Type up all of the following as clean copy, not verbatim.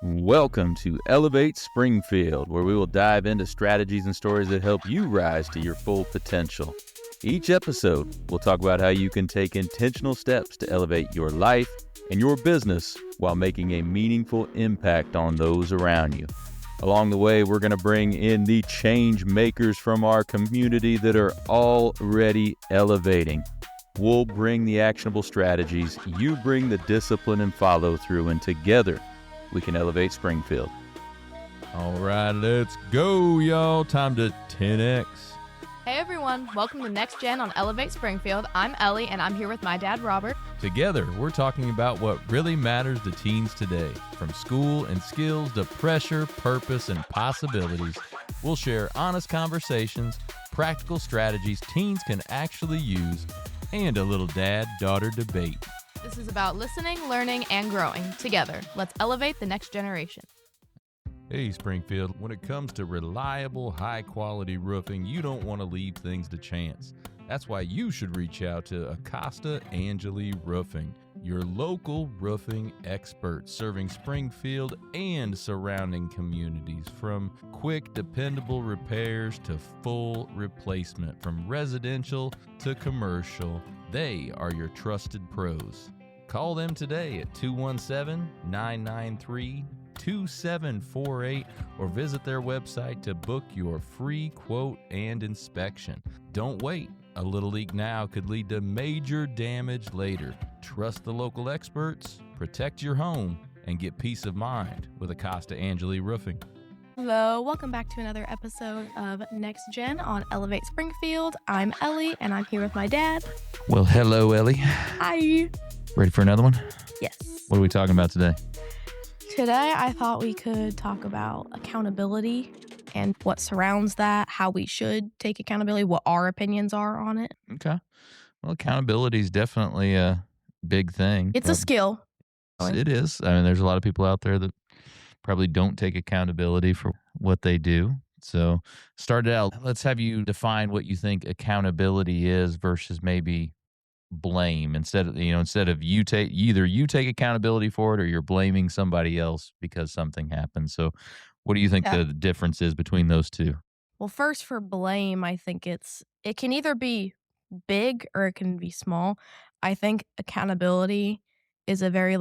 Welcome to Elevate Springfield, where we will dive into strategies and stories that help you rise to your full potential. Each episode, we'll talk about how you can take intentional steps to elevate your life and your business while making a meaningful impact on those around you. Along the way, we're going to bring in the change makers from our community that are already elevating. We'll bring the actionable strategies, you bring the discipline and follow through, and together, we can elevate Springfield. All right, let's go, y'all. Time to 10X. Hey everyone, welcome to NextGen on Elevate Springfield. I'm Ellie and I'm here with my dad, Robert. Together, we're talking about what really matters to teens today. From school and skills to pressure, purpose, and possibilities, we'll share honest conversations, practical strategies teens can actually use, and a little dad-daughter debate. This is about listening, learning, and growing. Together, let's elevate the next generation. Hey, Springfield, when it comes to reliable, high-quality roofing, you don't want to leave things to chance. That's why you should reach out to Acosta Angeli Roofing, your local roofing experts serving Springfield and surrounding communities. From quick, dependable repairs to full replacement, from residential to commercial, they are your trusted pros. Call them today at 217-993-2748 or visit their website to book your free quote and inspection. Don't wait. A little leak now could lead to major damage later. Trust the local experts, protect your home, and get peace of mind with Acosta Angeli Roofing. Hello, welcome back to another episode of NextGen on Elevate Springfield. I'm Ellie and I'm here with my dad. Well, hello, Ellie. Hi. Ready for another one? Yes. What are we talking about today? Today I thought we could talk about accountability and what surrounds that, how we should take accountability, what our opinions are on it. Okay. Well, accountability is definitely a big thing. It's a skill. It is. I mean, there's a lot of people out there that probably don't take accountability for what they do. So start it out. Let's have you define what you think accountability is versus maybe blame. Instead of you take accountability for it or you're blaming somebody else because something happened. So what do you think the difference is between those two? Well, first for blame, I think it can either be big or it can be small. I think accountability is a very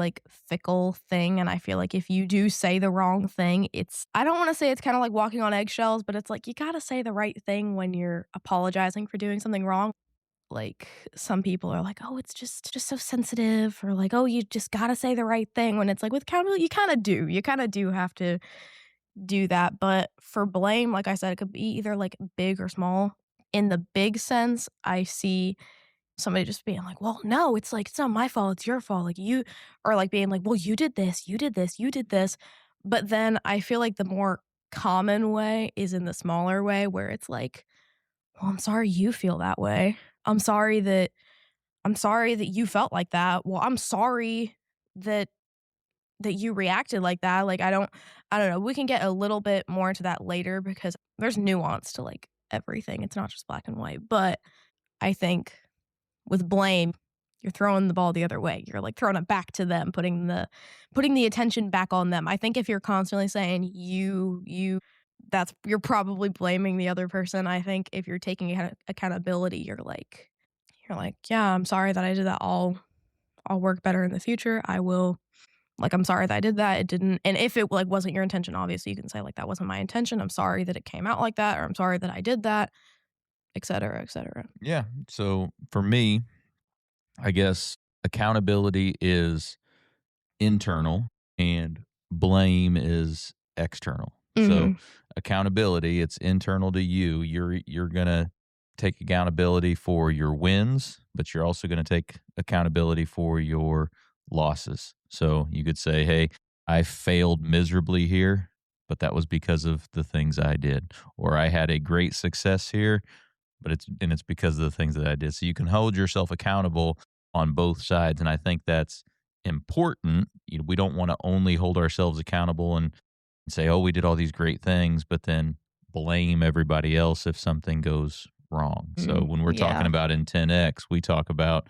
fickle thing, and I feel like if you do say the wrong thing, I don't want to say it's kind of like walking on eggshells, but it's like you got to say the right thing when you're apologizing for doing something wrong. Like some people are like, oh, it's just so sensitive, or like, oh, you just got to say the right thing, when it's like with accountability, you kind of do have to do that. But for blame, like I said, it could be either like big or small. In the big sense, I see somebody just being like, well, no, it's not my fault, it's your fault. Like you are like being like, well, you did this. But then I feel like the more common way is in the smaller way, where it's like, well, I'm sorry you feel that way. I'm sorry that you felt like that. Well, I'm sorry that you reacted like that. Like, I don't know. We can get a little bit more into that later because there's nuance to like everything. It's not just black and white. But I think with blame, you're throwing the ball the other way. You're like throwing it back to them, putting the attention back on them. I think if you're constantly saying you're probably blaming the other person. I think if you're taking accountability, you're like, yeah, I'm sorry that I did that. I'll work better in the future. I will. Like, I'm sorry that I did that. It didn't. And if it wasn't your intention, obviously you can say that wasn't my intention. I'm sorry that it came out like that, or I'm sorry that I did that, et cetera, et cetera. Yeah. So for me, I guess accountability is internal and blame is external. Mm-hmm. So accountability, it's internal to you. You're going to take accountability for your wins, but you're also going to take accountability for your losses. So you could say, hey, I failed miserably here, but that was because of the things I did. Or I had a great success here, but it's because of the things that I did. So you can hold yourself accountable on both sides. And I think that's important. We don't want to only hold ourselves accountable and say, oh, we did all these great things, but then blame everybody else if something goes wrong. So when we're talking about in 10X, we talk about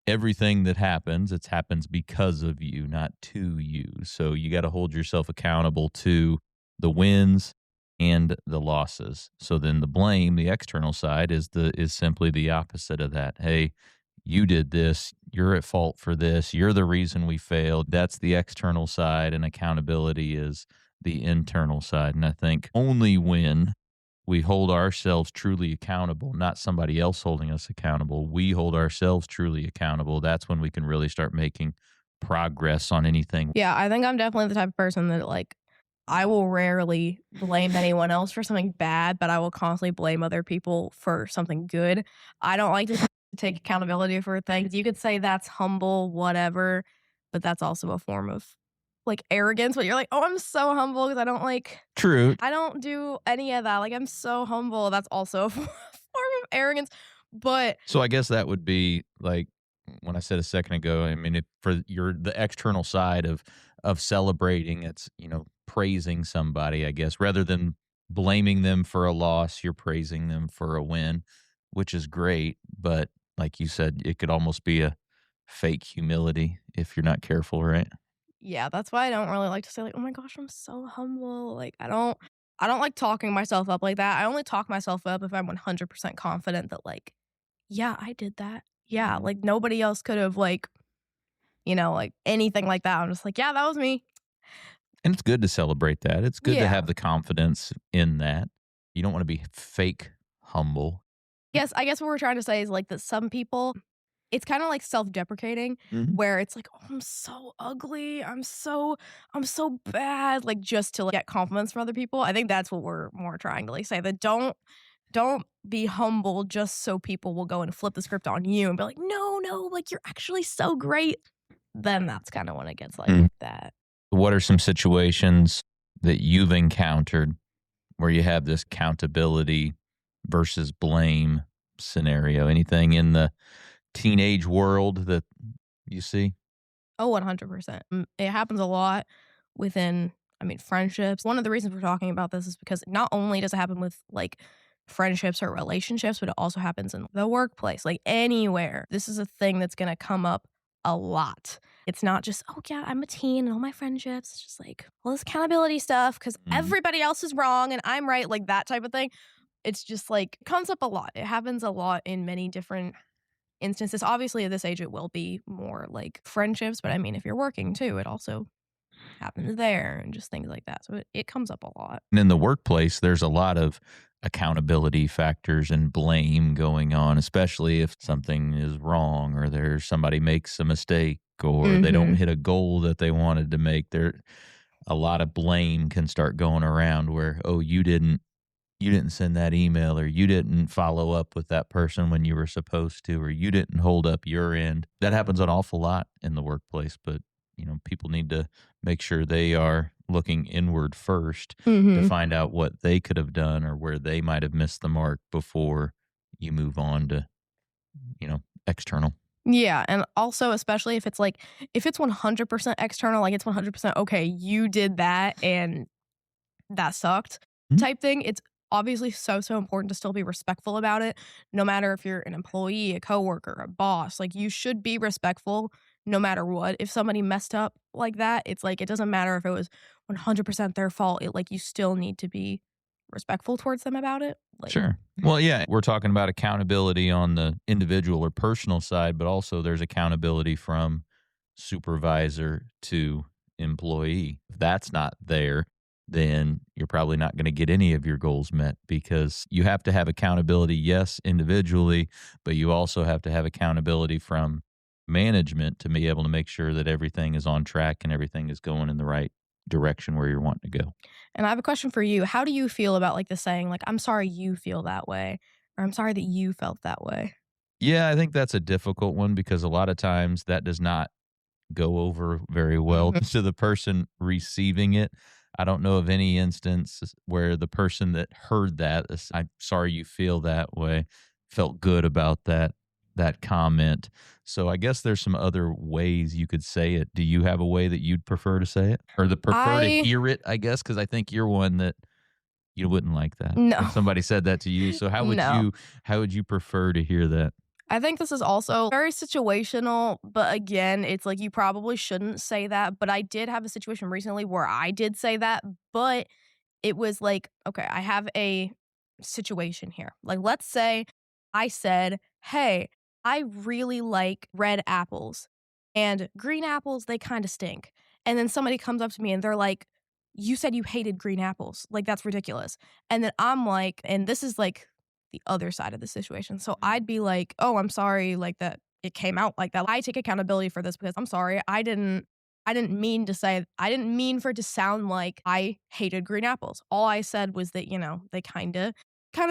everything that happens, it happens because of you, not to you. So you got to hold yourself accountable to the wins and the losses. So then the blame, the external side is simply the opposite of that. Hey, you did this, you're at fault for this, you're the reason we failed. That's the external side, and accountability is the internal side. And I think only when we hold ourselves truly accountable, not somebody else holding us accountable. We hold ourselves truly accountable. That's when we can really start making progress on anything. Yeah, I think I'm definitely the type of person that, like, I will rarely blame anyone else for something bad, but I will constantly blame other people for something good. I don't like to take accountability for things. You could say that's humble, whatever, but that's also a form of, like, arrogance. But you're like, oh, I'm so humble because True. I don't do any of that. Like, I'm so humble. That's also a form of arrogance. But So I guess that would be like when I said a second ago, I mean, for the external side of celebrating, it's, praising somebody, I guess, rather than blaming them for a loss, you're praising them for a win, which is great. But like you said, it could almost be a fake humility if you're not careful, right? yeah, that's why I don't really like to say, like, "Oh my gosh, I'm so humble." Like, I don't like talking myself up like that. I only talk myself up if I'm 100% confident that, like, yeah, I did that. Yeah, like, nobody else could have, like, like, anything like that. I'm just like, "Yeah, that was me." And it's good to celebrate that. It's good to Yeah. have the confidence in that. You don't want to be fake humble. I guess what we're trying to say is, like, that some people it's kinda, like, self-deprecating Mhm. where it's like, "Oh, I'm so ugly. I'm so bad," like, just to, like, get compliments from other people. I think that's what we're more trying to, like, say, that don't be humble just so people will go and flip the script on you and be like, "No, no, like, you're actually so great." Then that's kinda when it gets like Mm. that. What are some situations that you've encountered where you have this accountability versus blame scenario? Anything in the teenage world that you see? Oh, 100%. It happens a lot within, friendships. One of the reasons we're talking about this is because not only does it happen with, like, friendships or relationships, but it also happens in the workplace, like, anywhere. This is a thing that's gonna come up a lot. It's not just, "Oh, yeah, I'm a teen and all my friendships." It's just, like, all this accountability stuff because Mhm. everybody else is wrong and I'm right, like, that type of thing. It's just, like, comes up a lot. It happens a lot in many different instances. Obviously, at this age, it will be more like friendships, but I mean, if you're working too, it also happens there and just things like that. So it comes up a lot. And in the workplace, there's a lot of accountability factors and blame going on, especially if something is wrong or there's somebody makes a mistake or they don't Mhm. hit a goal that they wanted to make. There a lot of blame can start going around where, oh, you didn't send that email, or you didn't follow up with that person when you were supposed to, or you didn't hold up your end. That happens an awful lot in the workplace, but people need to make sure they are looking inward first to Mhm. find out what they could have done or where they might have missed the mark before you move on to, external. Yeah, and also especially if it's 100% external, like it's 100% okay, you did that and that sucked Mhm. type thing, it's obviously so important to still be respectful about it, no matter if you're an employee, a coworker, a boss. Like, you should be respectful no matter what. If somebody messed up like that, it's like, it doesn't matter if it was 100% their fault. You still need to be respectful towards them about it. Like, Sure. Well, yeah, we're talking about accountability on the individual or personal side, but also there's accountability from supervisor to employee. If that's not there, then you're probably not going to get any of your goals met because you have to have accountability, yes, individually, but you also have to have accountability from management to be able to make sure that everything is on track and everything is going in the right direction where you're wanting to go. and I have a question for you. How do you feel about the saying, like, "I'm sorry you feel that way," or "I'm sorry that you felt that way"? Yeah, I think that's a difficult one because a lot of times that does not go over very well Mhm. to the person receiving it. I don't know of any instance where the person that heard that, "I'm sorry you feel that way," felt good about that comment. So I guess there's some other ways you could say it. Do you have a way that you'd prefer to say it? Or the prefer to I hear it, I guess, because I think you're one that you wouldn't like that No. if somebody said that to you. So how would No. you how would you prefer to hear that? I think this is also very situational, but again, it's like you probably shouldn't say that. But I did have a situation recently where I did say that, but it was like, okay, I have a situation here. Like, let's say I said, hey, I really like red apples and green apples, they kind of stink. And then somebody comes up to me and they're like, you said you hated green apples. Like, that's ridiculous. And then I'm like, and this is like the other side of the situation. So I'd be like, oh, I'm sorry, like that it came out like that. I take accountability for this because I'm sorry. I didn't mean to say I didn't mean for it to sound like I hated green apples. All I said was that, they kinda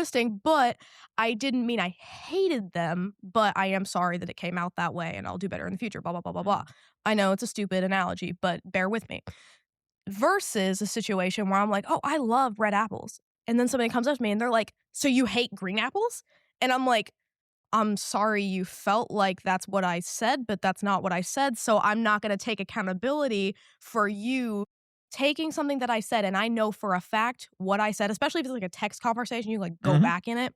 stink, but I didn't mean I hated them, but I am sorry that it came out that way and I'll do better in the future, blah, blah, blah, blah, blah. I know it's a stupid analogy, but bear with me. Versus a situation where I'm like, "Oh, I love red apples." And then somebody comes up to me and they're like, "So you hate green apples?" And I'm like, I'm sorry you felt like that's what I said, but that's not what I said. So I'm not going to take accountability for you taking something that I said. And I know for a fact what I said, especially if it's like a text conversation, you like go back in it.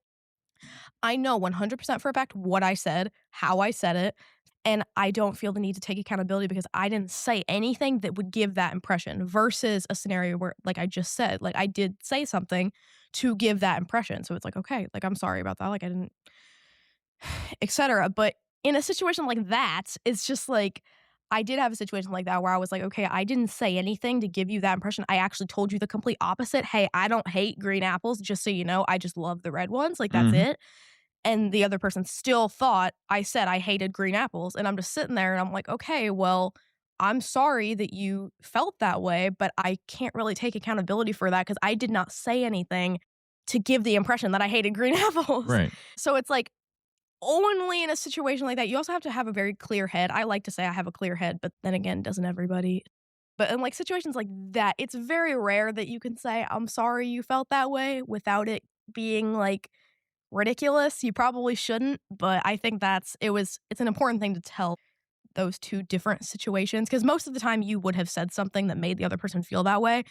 I know 100% for a fact what I said, how I said it. And I don't feel the need to take accountability because I didn't say anything that would give that impression versus a scenario where, like I just said, like I did say something to give that impression. So it's like, okay, like I'm sorry about that. Like I didn't etc. But in a situation like that, it's just like I did have a situation like that where I was like, okay, I didn't say anything to give you that impression. I actually told you the complete opposite. Hey, I don't hate green apples, just so you know. I just love the red ones. Like that's it. And the other person still thought I said I hated green apples. And I'm just sitting there and I'm like, okay, well, I'm sorry that you felt that way, but I can't really take accountability for that because I did not say anything to give the impression that I hated green apples. Right. So it's like, only in a situation like that, you also have to have a very clear head. I like to say I have a clear head, but then again, doesn't everybody? But in like situations like that, it's very rare that you can say, I'm sorry you felt that way without it being like ridiculous. You probably shouldn't, but I think it's an important thing to tell those two different situations because most of the time you would have said something that made the other person feel that way.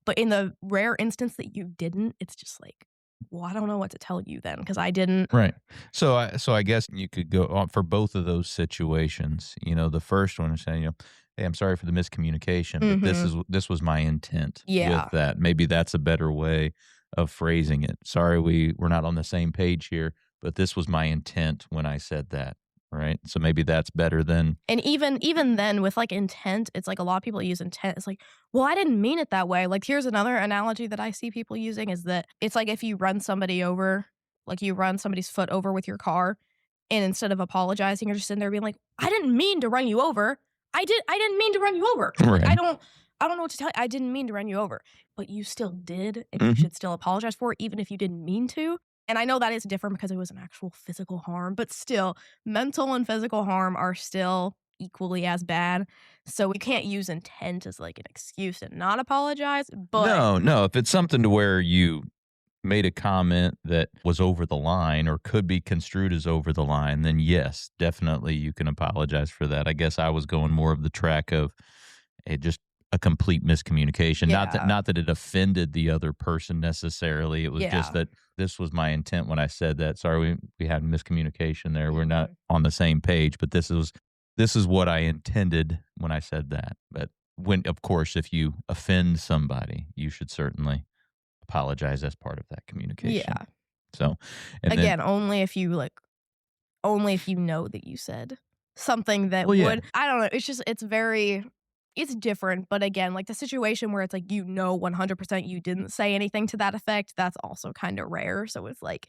But in the rare instance that you didn't, it's just like, well, I don't know what to tell you then because I didn't. Right. So I guess you could go on for both of those situations. The first one is saying, hey, I'm sorry for the miscommunication, but this was my intent with that. Maybe that's a better way of phrasing it. Sorry, we're not on the same page here, but this was my intent when I said that. Right. So maybe that's better than. And even then with like intent, it's like a lot of people use intent. It's like, well, I didn't mean it that way. Like here's another analogy that I see people using is that it's like if you run somebody over, like you run somebody's foot over with your car and instead of apologizing, you're just sitting there being like, I didn't mean to run you over. I didn't mean to run you over. Right. I don't know what to tell you. I didn't mean to run you over, but you still did. And you should still apologize for it, even if you didn't mean to. And I know that is different because it was an actual physical harm, but still, mental and physical harm are still equally as bad. So we can't use intent as like an excuse to not apologize. But no. If it's something to where you made a comment that was over the line or could be construed as over the line, then yes, definitely you can apologize for that. I guess I was going more of the track of just a complete miscommunication. Yeah. Not that it offended the other person necessarily. It was just that this was my intent when I said that. Sorry, we had miscommunication there. We're not on the same page, but this is what I intended when I said that. But of course, if you offend somebody, you should certainly apologize as part of that communication. Yeah. So, again, only if you know that you said something that Well, yeah. would, I don't know. It's different. But again, like the situation where it's like, 100% you didn't say anything to that effect, that's also kind of rare. So it's like,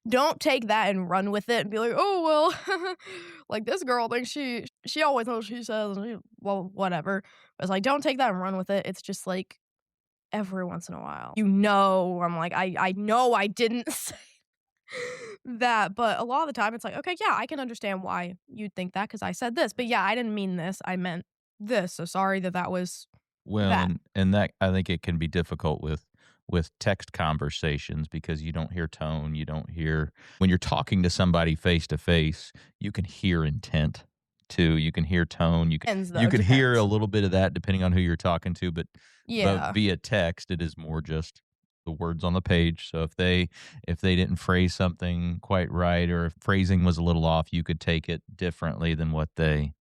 don't take that and run with it and be like, oh, well, like this girl thinks she always knows what she says. Well, whatever. But it's like, don't take that and run with it. It's just like every once in a while, I'm like, I know I didn't say that, but a lot of the time it's like, okay, yeah, I can understand why you'd think that because I said this, but yeah, I didn't mean this. I meant this. So sorry that was well, that. and that I think it can be difficult with text conversations because you don't hear tone, you don't hear when you're talking to somebody face to face, you can hear intent too. You can hear tone. You can hear a little bit of that depending on who you're talking to, but via text, it is more just the words on the page. So if they didn't phrase something quite right, or if phrasing was a little off, you could take it differently than what they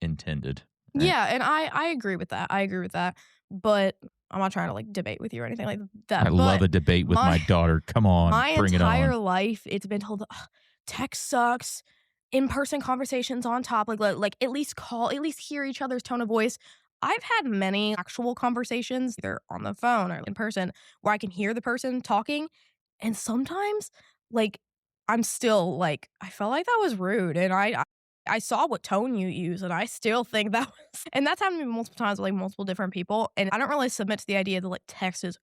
intended. Yeah, and I agree with that. I agree with that. But I'm not trying to like debate with you or anything like that. I love a debate with my daughter. Come on, my bring it entire on. life, it's been told, "Ugh, text sucks. In-person conversations on top. Like at least call, at least hear each other's tone of voice." I've had many actual conversations, either on the phone or in person, where I can hear the person talking, and sometimes, like, I'm still like, I felt like that was rude, and I saw what tone you use, and I still think that was, and that's happened to me multiple times with like multiple different people, and I don't really submit to the idea that like text is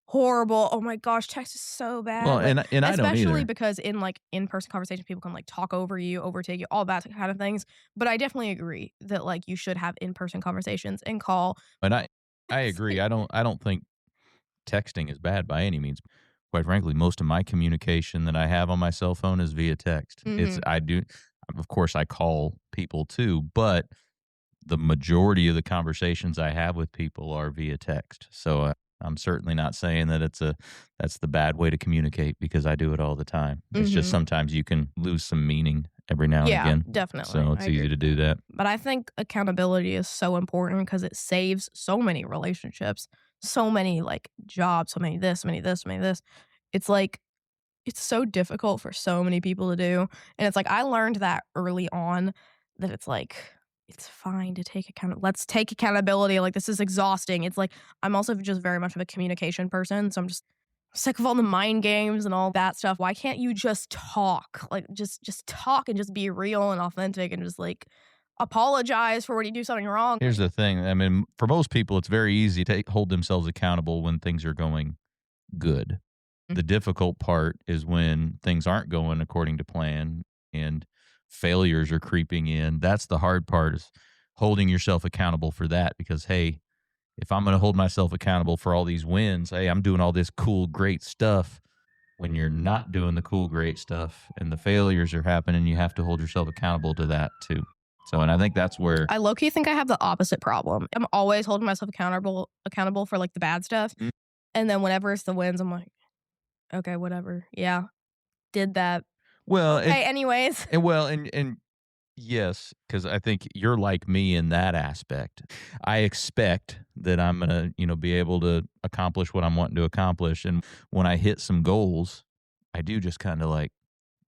horrible. Oh my gosh, text is so Well, bad. Like, and I don't especially either. because in like in-person conversations, people can like talk over you, overtake you, all that kind of things. But I definitely agree that like you should have in-person conversations and call. And I agree. I don't think texting is bad by any means. Quite frankly, most of my communication that I have on my cell phone is via text. It's Mhm. I do, of course, I call people too, but the majority of the conversations I have with people are via text. So I'm certainly not saying that that's the bad way to communicate, because I do it all the time. It's just Mhm. sometimes you can lose some meaning every now and Yeah, again. definitely. So I it's agree easy to with do that. But I think accountability is so important because it saves so many relationships, so many like jobs, so many this, so many this, so many this. It's like it's so difficult for so many people to do, and it's like I learned that early on that it's like, it's fine to take let's take accountability, like, this is exhausting. It's like, I'm also just very much of a communication person, so I'm just sick of all the mind games and all that stuff. Why can't you just talk? Like, just talk and just be real and authentic and just, like, apologize for when you do something wrong. Here's the thing. I mean, for most people, it's very easy to hold themselves accountable when things are going good. Mm. The difficult part is when things aren't going according to plan and failures are creeping in. That's the hard part, is holding yourself accountable for that, because hey, if I'm going to hold myself accountable for all these wins, hey, I'm doing all this cool great stuff. When you're not doing the cool great stuff and the failures are happening, you have to hold yourself accountable to that too. So, and I think that's where I low key think I have the opposite problem. I'm always holding myself accountable for, like, the bad stuff, Mm. and then whenever it's the wins, I'm like, "Okay, whatever. Yeah, did that. well, Okay, anyways." and yes, because I think you're like me in that aspect. I expect that I'm gonna, be able to accomplish what I'm wanting to accomplish, and when I hit some goals, I do just kind of like,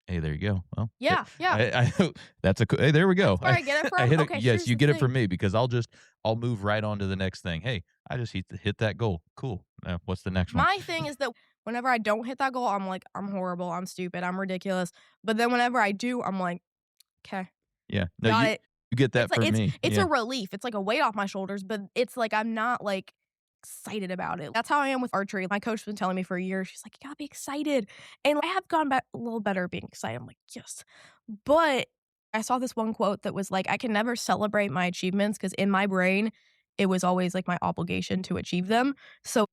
hey, there you go. Well, Yeah, yeah. I that's a hey, there we go. That's where I get it I from? hit it. Okay, Yes, here's you the get it thing. from me, because I'll move right on to the next thing. Hey, I just hit that goal. Cool. What's the next one? My thing is that whenever I don't hit that goal, I'm like, "I'm horrible, I'm stupid, I'm ridiculous." But then whenever I do, I'm like, "'Kay, Yeah. No, got it." you get It's that like from me. it's a Yeah. relief. It's like a weight off my shoulders, but it's like I'm not, like, excited about it. That's how I am with archery. My coach has been telling me for a year, she's like, "You gotta be excited." And I have gone back a little better at being excited. I'm like, "Yes." But I saw this one quote that was like, "I can never celebrate my achievements because in my brain, it was always, like, my obligation to achieve them." So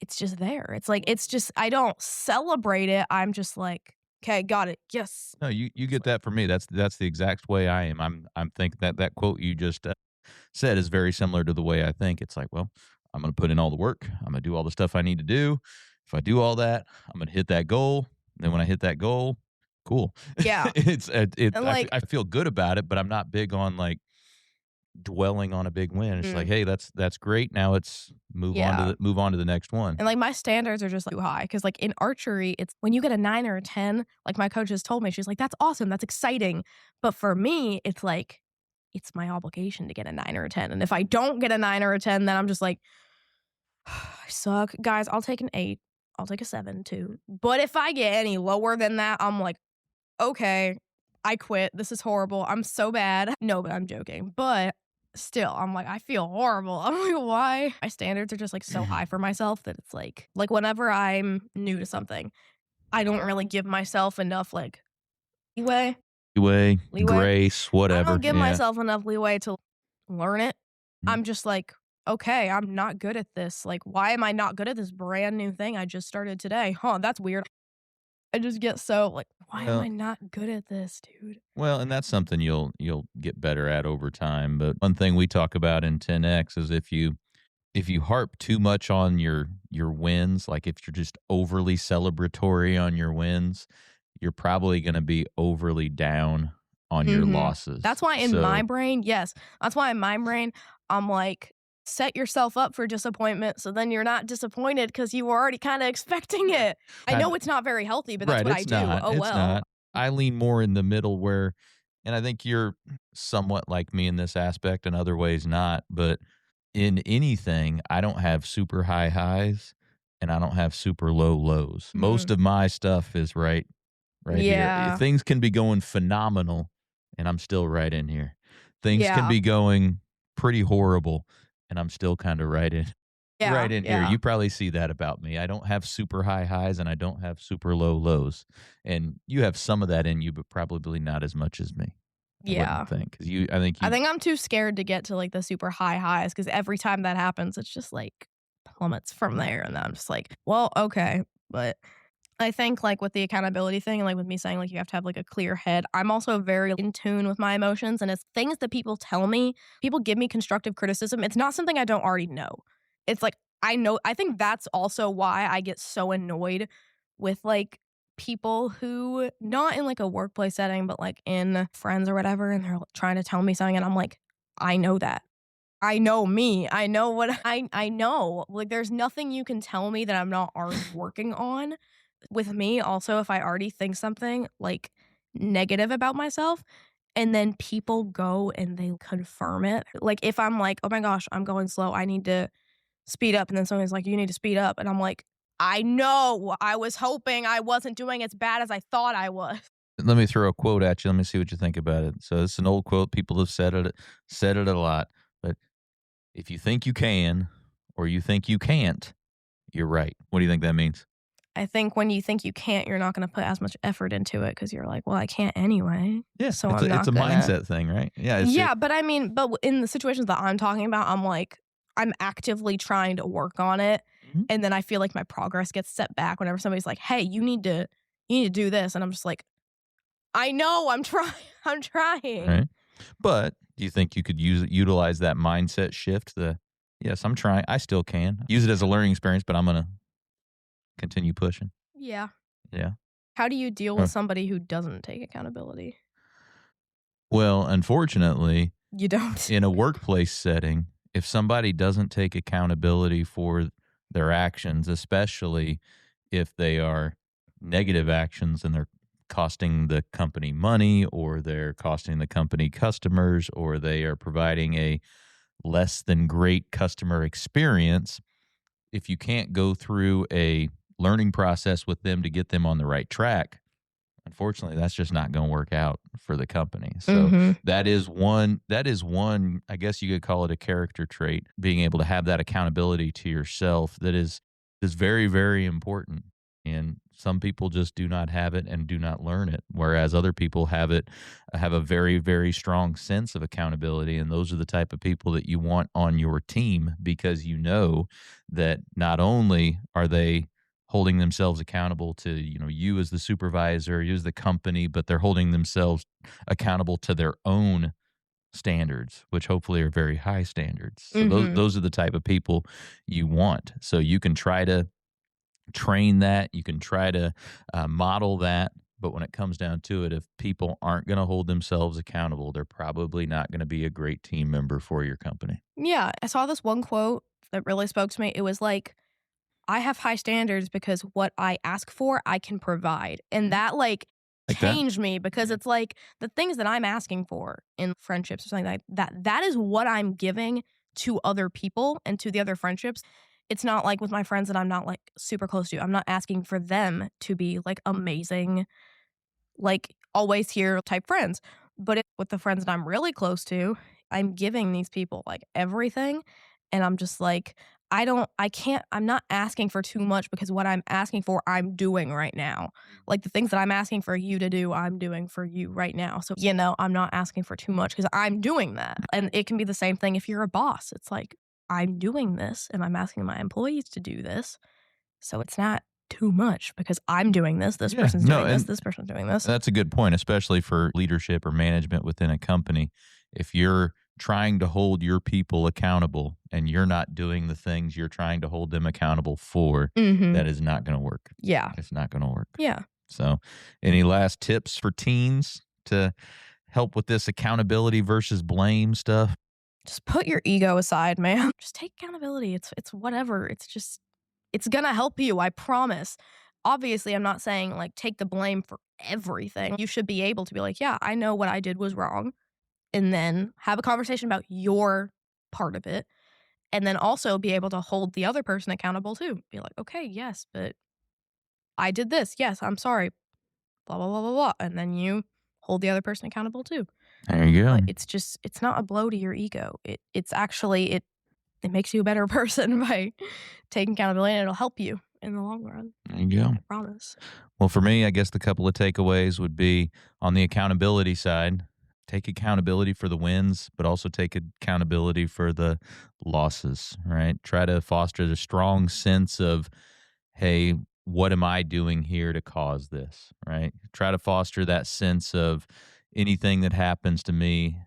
it's just there. It's like it's just I don't celebrate it. I'm just like, "'Kay, got it. Yes." No, you It's get like that from me. That's the exact way I am. I'm thinking that quote you just said is very similar to the way I think. It's like, well, I'm going to put in all the work. I'm going to do all the stuff I need to do. If I do all that, I'm going to hit that goal. And then when I hit that goal, cool. yeah. And, like I feel good about it, but I'm not big on like dwelling on a big win. It's like, mm, hey, that's great. Now it's yeah. move on to the next one. And, like, my standards are just, like, too high because, like, in archery, it's when you get a 9 or a 10, like, my coach has told me, she's like, "That's awesome, that's exciting." But for me, it's like, it's my obligation to get a 9 or a 10, and if I don't get a 9 or a 10, then I'm just like, "I suck." Guys, I'll take an 8. I'll take a 7 too. But if I get any lower than that, I'm like, "Okay, I quit. This is horrible. I'm so bad." No, but I'm joking. But still, I'm like, I feel horrible. I'm like, why? My standards are just like so high for myself that it's like whenever I'm new to something, I don't really give myself enough like leeway. Leeway, Leeway. grace, I whatever. don't give Yeah. myself enough leeway to learn it. Mhm. I'm just like, okay, I'm not good at this. Like, why am I not good at this brand new thing I just started today? Huh, that's weird. I just get so like, why am I Well, not good at this, dude? and that's something you'll get better at over time. But one thing we talk about in 10X is if you if you harp too much on your wins, like if you're just overly celebratory on your wins, you're probably going to be overly down on your losses. That's why in my brain, that's why in my brain, I'm like, set yourself up for disappointment so then you're not disappointed because you were already kind of expecting it. I know it's not very healthy, but that's what I do. It's not. I lean more in the middle where, and I think you're somewhat like me in this aspect, in other ways not, but in anything, I don't have super high highs and I don't have super low lows. Most of my stuff is right here. Things can be going phenomenal and I'm still right in here. Things can be going pretty horrible and I'm still kind of right in here. You probably see that about me. I don't have super high highs and I don't have super low lows. And you have some of that in you, but probably not as much as me. I think I'm too scared to get to like the super high highs because every time that happens, it's just like plummets from there, and then I'm just like, well, okay. But I think like with the accountability thing, and like with me saying like you have to have like a clear head, I'm also very in tune with my emotions, and it's things that people tell me. People give me constructive criticism. It's not something I don't already know. It's like I know. I think that's also why I get so annoyed with like people who, not in like a workplace setting, but like in friends or whatever, and they're trying to tell me something and I'm like, I know that. I know me. I know what I know. Like there's nothing you can tell me that I'm not already working on. With me also, if I already think something like negative about myself and then people go and they confirm it. Like if I'm like, oh my gosh, I'm going slow, I need to speed up, and then someone's like, you need to speed up, and I'm like, I know. I was hoping I wasn't doing as bad as I thought I was. Let me throw a quote at you. Let me see what you think about it. So it's an old quote. People have said it a lot. But if you think you can or you think you can't, you're right. What do you think that means? I think when you think you can't, you're not going to put as much effort into it because you're like, well, I can't anyway. Yeah, so it's a mindset thing, right? Yeah, but I mean, but in the situations that I'm talking about, I'm like, I'm actively trying to work on it. And then I feel like my progress gets set back whenever somebody's like, hey, you need to do this. And I'm just like, I know, I'm trying. Right. But do you think you could utilize that mindset shift? Yes, I'm trying. I still can. Use it as a learning experience, but I'm going to continue pushing. Yeah. Yeah. How do you deal with somebody who doesn't take accountability? Well, unfortunately, you don't. In a workplace setting, if somebody doesn't take accountability for their actions, especially if they are negative actions and they're costing the company money or they're costing the company customers or they are providing a less than great customer experience, if you can't go through a learning process with them to get them on the right track, unfortunately, that's just not going to work out for the company. So that is one, I guess you could call it a character trait, being able to have that accountability to yourself that is very, very important. And some people just do not have it and do not learn it, whereas other people have a very, very strong sense of accountability. And those are the type of people that you want on your team because you know that not only are they holding themselves accountable to, you as the supervisor, you as the company, but they're holding themselves accountable to their own standards, which hopefully are very high standards. So those are the type of people you want. So you can try to train that, you can try to model that, but when it comes down to it, if people aren't going to hold themselves accountable, they're probably not going to be a great team member for your company. Yeah, I saw this one quote that really spoke to me. It was like, I have high standards because what I ask for, I can provide. And that changed me because it's like the things that I'm asking for in friendships or something like that is what I'm giving to other people and to the other friendships. It's not like with my friends that I'm not like super close to. I'm not asking for them to be like amazing, like always here type friends. But with the friends that I'm really close to, I'm giving these people like everything. And I'm just like, I'm not asking for too much because what I'm asking for, I'm doing right now. Like the things that I'm asking for you to do, I'm doing for you right now. So, I'm not asking for too much because I'm doing that. And it can be the same thing if you're a boss. It's like, I'm doing this and I'm asking my employees to do this. So it's not too much because I'm doing this. This person's doing this. This person's doing this. That's a good point, especially for leadership or management within a company. If you're trying to hold your people accountable and you're not doing the things you're trying to hold them accountable for, that is not going to work. Yeah. It's not going to work. Yeah. So, any last tips for teens to help with this accountability versus blame stuff? Just put your ego aside, man. Just take accountability. It's whatever. It's gonna help you, I promise. Obviously, I'm not saying like take the blame for everything. You should be able to be like, yeah, I know what I did was wrong. And then have a conversation about your part of it. And then also be able to hold the other person accountable too. Be like, okay, yes, but I did this. Yes, I'm sorry. Blah, blah, blah, blah, blah. And then you hold the other person accountable too. There you go. But it's not a blow to your ego. It's actually, it makes you a better person by taking accountability, and it'll help you in the long run. There you go. I promise. Well, for me, I guess the couple of takeaways would be on the accountability side, take accountability for the wins, but also take accountability for the losses, right? Try to foster the strong sense of, hey, what am I doing here to cause this, right? Try to foster that sense of anything that happens to me,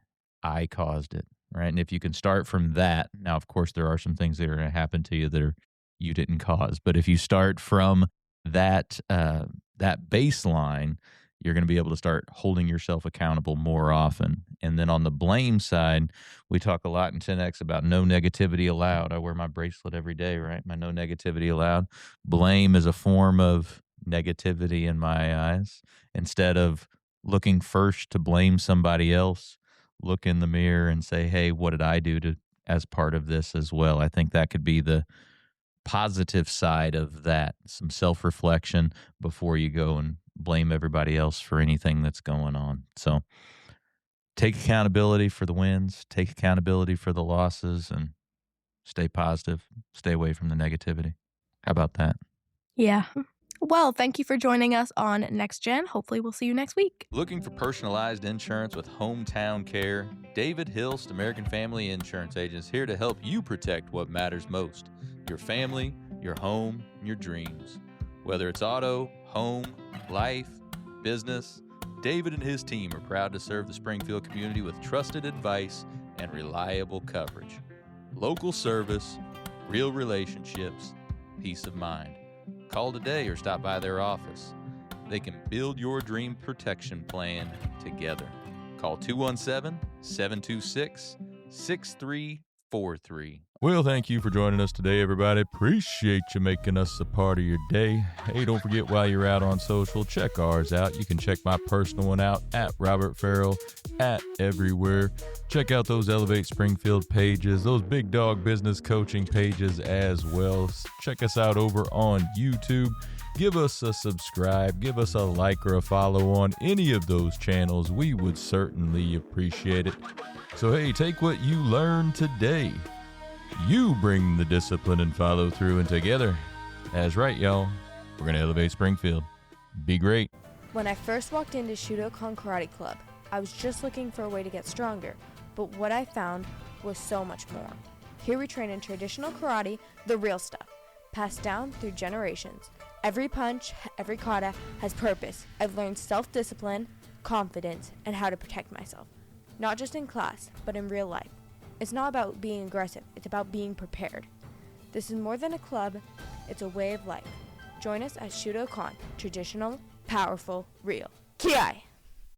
I caused it, right? And if you can start from that, now, of course, there are some things that are going to happen to you that you didn't cause. But if you start from that baseline, you're going to be able to start holding yourself accountable more often. And then on the blame side, we talk a lot in 10X about no negativity allowed. I wear my bracelet every day, right? My no negativity allowed. Blame is a form of negativity in my eyes. Instead of looking first to blame somebody else, look in the mirror and say, hey, what did I do as part of this as well? I think that could be the positive side of that, some self-reflection before you go and blame everybody else for anything that's going on. So take accountability for the wins, take accountability for the losses, and stay positive, stay away from the negativity. How about that? Yeah. Well, thank you for joining us on NextGen. Hopefully we'll see you next week. Looking for personalized insurance with hometown care? David Hilst, American Family Insurance Agent, is here to help you protect what matters most: your family, your home, and your dreams. Whether it's auto, home, life, business, David and his team are proud to serve the Springfield community with trusted advice and reliable coverage. Local service, real relationships, peace of mind. Call today or stop by their office. They can build your dream protection plan together. Call 217-726-6343. Well, thank you for joining us today, everybody. Appreciate you making us a part of your day. Hey, don't forget, while you're out on social, check ours out. You can check my personal one out at Robert Ferriell at everywhere. Check out those Elevate Springfield pages, those Big Dog Business Coaching pages as well. Check us out over on YouTube. Give us a subscribe, give us a like or a follow on any of those channels. We would certainly appreciate it. So, hey, take what you learned today. You bring the discipline and follow through, and together, that's right, y'all, we're going to elevate Springfield. Be great. When I first walked into Shudokan Karate Club, I was just looking for a way to get stronger, but what I found was so much more. Here we train in traditional karate, the real stuff, passed down through generations. Every punch, every kata has purpose. I've learned self-discipline, confidence, and how to protect myself. Not just in class, but in real life. It's not about being aggressive, it's about being prepared. This is more than a club, it's a way of life. Join us at Shudokan, traditional, powerful, real. Ki-ai!